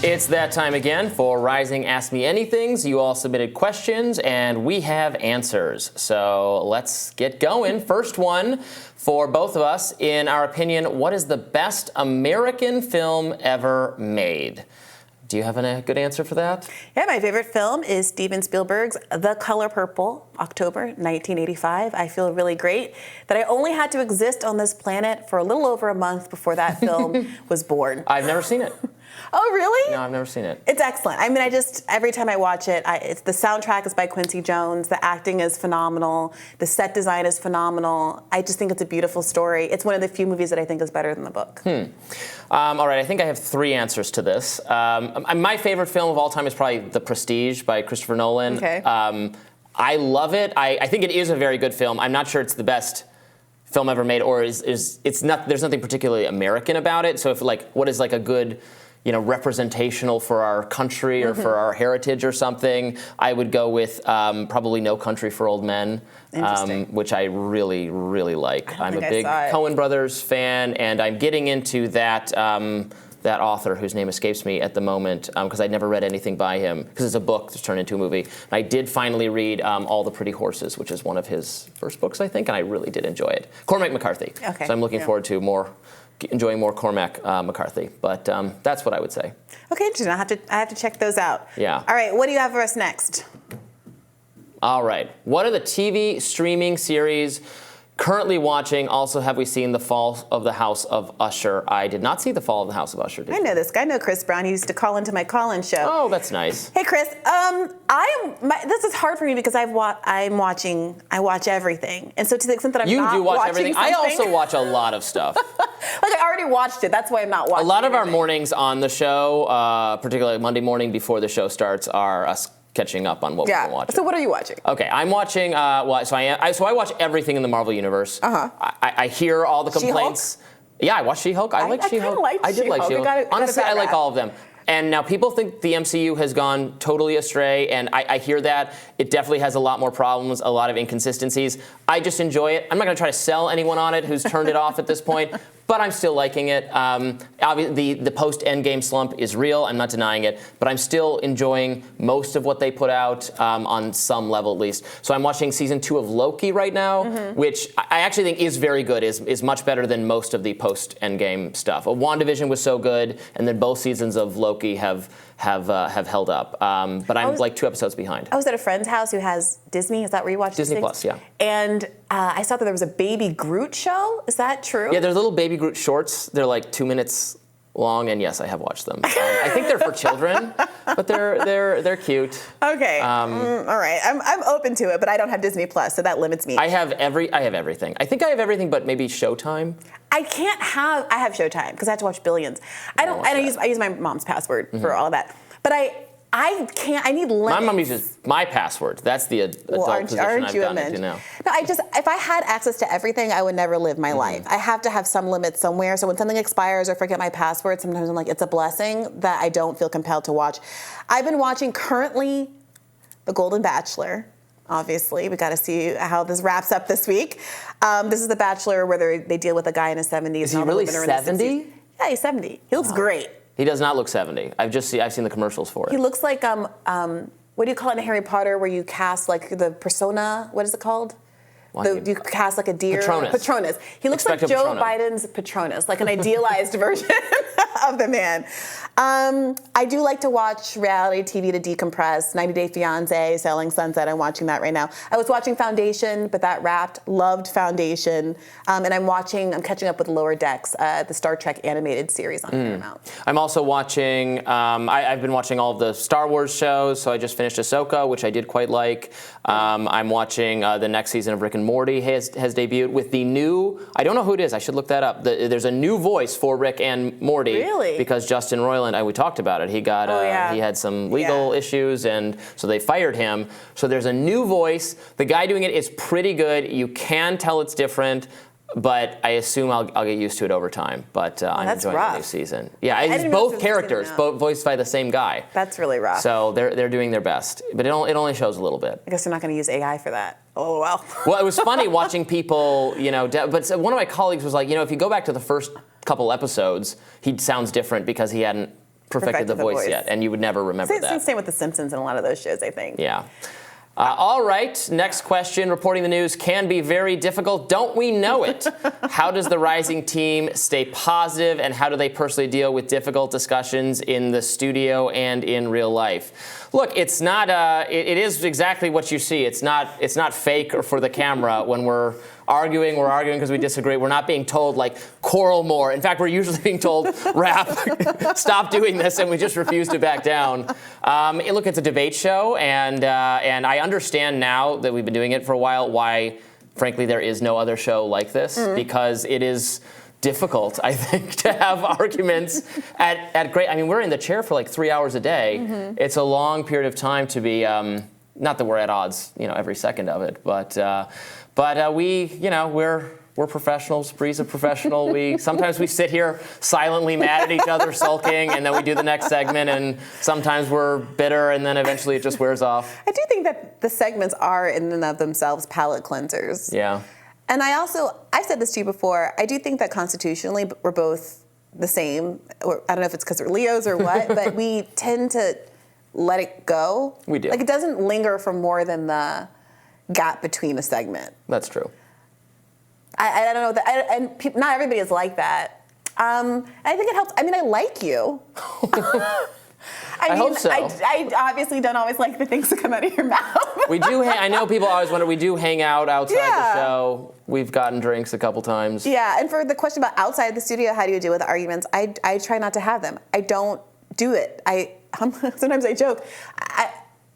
It's that time again for Rising Ask Me Anythings. You all submitted questions, and we have answers. So let's get going. First one for both of us. In our opinion, what is the best American film ever made? Do you have a good answer for that? Yeah, my favorite film is Steven Spielberg's The Color Purple, October 1985. I feel really great that I only had to exist on this planet for a little over a month before that film was born. I've never seen it. Oh, really? No, I've never seen it. It's excellent. I mean, every time I watch it, the soundtrack is by Quincy Jones. The acting is phenomenal. The set design is phenomenal. I just think it's a beautiful story. It's one of the few movies that I think is better than the book. All right, I think I have three answers to this. My favorite film of all time is probably The Prestige by Christopher Nolan. Okay. I love it. I think it is a very good film. I'm not sure it's the best film ever made, or it's not. There's nothing particularly American about it. So if what is a good, representational for our country or for our heritage or something, I would go with probably No Country for Old Men, which I really, really like. I'm a big Coen Brothers fan, and I'm getting into that author whose name escapes me at the moment because I'd never read anything by him because it's a book that's turned into a movie. And I did finally read All the Pretty Horses, which is one of his first books, I think, and I really did enjoy it. Cormac McCarthy. Okay. So I'm looking forward to enjoying more Cormac McCarthy, but that's what I would say. Okay, interesting. I have to check those out. Yeah. All right, what do you have for us next? All right. What are the TV streaming series currently watching? Also, have we seen The Fall of the House of Usher? I did not see The Fall of the House of Usher. I know this guy. I know Chris Brown. He used to call into my call-in show. Oh, that's nice. Hey, Chris. This is hard for me because I watch everything, and so to the extent that you not do watch watching everything. something, I also watch a lot of stuff. I already watched it. That's why I'm not watching. A lot of our mornings on the show, particularly Monday morning before the show starts, are us catching up on what we've been watching. So what are you watching? Okay, I'm watching. I watch everything in the Marvel universe. I hear all the complaints. She-Hulk? Yeah, I watch She-Hulk. I like She-Hulk. I did like She-Hulk. Honestly, I like all of them. And now people think the MCU has gone totally astray, and I hear that. It definitely has a lot more problems, a lot of inconsistencies. I just enjoy it. I'm not going to try to sell anyone on it who's turned it off at this point, but I'm still liking it. Obviously, the post-Endgame slump is real. I'm not denying it, but I'm still enjoying most of what they put out on some level at least. So I'm watching season 2 of Loki right now, which I actually think is very good, is much better than most of the post-Endgame stuff. WandaVision was so good, and then both seasons of Loki have held up. But I'm 2 episodes behind. I was at a friend's house who has Disney. Is that where you watch Disney Plus, yeah. And I saw that there was a Baby Groot show. Is that true? Yeah, there's little Baby Groot shorts. They're 2 minutes long, and yes, I have watched them. I think they're for children, but they're cute. Okay, all right. I'm open to it, but I don't have Disney Plus, so that limits me. I have everything. I think I have everything, but maybe Showtime. I have Showtime because I have to watch Billions. I use my mom's password for all of that, but I can't. I need limits. My mom uses my password. That's the adult position I've gotten into now. No, if I had access to everything, I would never live my life. I have to have some limits somewhere. So when something expires or forget my password, sometimes I'm like, it's a blessing that I don't feel compelled to watch. I've been watching currently The Golden Bachelor. Obviously, we got to see how this wraps up this week. This is The Bachelor where they deal with a guy in his 70s. Is he really 70? Yeah, he's 70. He looks great. He does not look 70. I've seen the commercials for it. He looks like what do you call it in Harry Potter where you cast the persona? What is it called? You cast a deer. Patronus. He looks like Joe Biden's Patronus, like an idealized version of the man. I do like to watch reality TV to decompress. 90 Day Fiancé, Selling Sunset. I'm watching that right now. I was watching Foundation, but that wrapped. Loved Foundation. And I'm catching up with Lower Decks, the Star Trek animated series on Paramount. I'm also watching, I've been watching all of the Star Wars shows, so I just finished Ahsoka, which I did quite like. I'm watching the next season of Rick and Morty has debuted with the new, I don't know who it is, I should look that up. There's a new voice for Rick and Morty. Really? Because Justin Roiland, we talked about it, he had some legal issues, and so they fired him. So there's a new voice. The guy doing it is pretty good. You can tell it's different, but I assume I'll get used to it over time. But I'm enjoying the new season. Yeah, it's both characters, both voiced by the same guy. That's really rough. So they're doing their best, but it only shows a little bit. I guess they're not going to use AI for that. Oh, well. Well, it was funny watching people, but one of my colleagues was like, if you go back to the first couple episodes, he sounds different because he hadn't perfected the voice yet, and you would never remember that. Same with The Simpsons and a lot of those shows, I think. Yeah. All right, next question. Reporting the news can be very difficult. Don't we know it? How does the Rising team stay positive, and how do they personally deal with difficult discussions in the studio and in real life? Look, it's not. It is exactly what you see. It's not fake or for the camera. When we're arguing because we disagree. We're not being told, like, quarrel more. In fact, we're usually being told, rap, stop doing this, and we just refuse to back down. Look, it's a debate show, and I understand now that we've been doing it for a while why, frankly, there is no other show like this, because it is difficult, I think, to have arguments at great. I mean, we're in the chair for like 3 hours a day. It's a long period of time to be. Not that we're at odds, every second of it, but we're professionals. Brie's a professional. Sometimes we sit here silently mad at each other, sulking, and then we do the next segment, and sometimes we're bitter, and then eventually it just wears off. I do think that the segments are in and of themselves palate cleansers. Yeah. And I've said this to you before, I do think that constitutionally we're both the same. Or I don't know if it's because we're Leos or what, but we tend to let it go. We do. Like, it doesn't linger for more than the gap between a segment. That's true. I don't know, and not everybody is like that. I think it helps. I mean, I like you. I hope so. I obviously don't always like the things that come out of your mouth. We do. I know people always wonder. We do hang out outside the show. We've gotten drinks a couple times. Yeah, and for the question about outside the studio, how do you deal with arguments? I try not to have them. I don't do it. Sometimes I joke.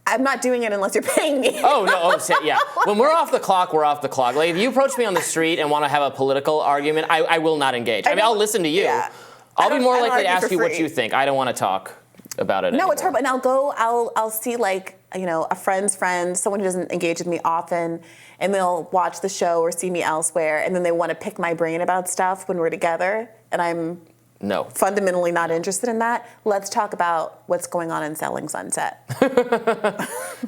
I'm not doing it unless you're paying me. Yeah. When we're off the clock, we're off the clock. Like, if you approach me on the street and want to have a political argument, I will not engage. I mean, I'll listen to you. Yeah. I'll be more likely to ask you what you think. I don't want to talk about it anymore. No, it's horrible. And I'll see, like, a friend's friend, someone who doesn't engage with me often, and they'll watch the show or see me elsewhere, and then they want to pick my brain about stuff when we're together, and I'm fundamentally not interested in that. Let's talk about what's going on in Selling Sunset.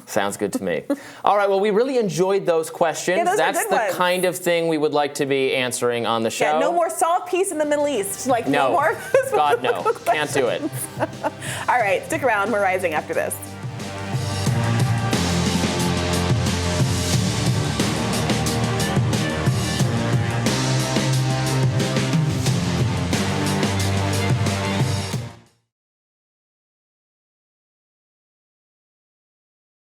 Sounds good to me. All right, well, we really enjoyed those questions. Yeah, That's the kind of thing we would like to be answering on the show. Yeah, no more soft peace in the Middle East. Like, no more. God, no. Can't do it. All right, stick around. We're rising after this.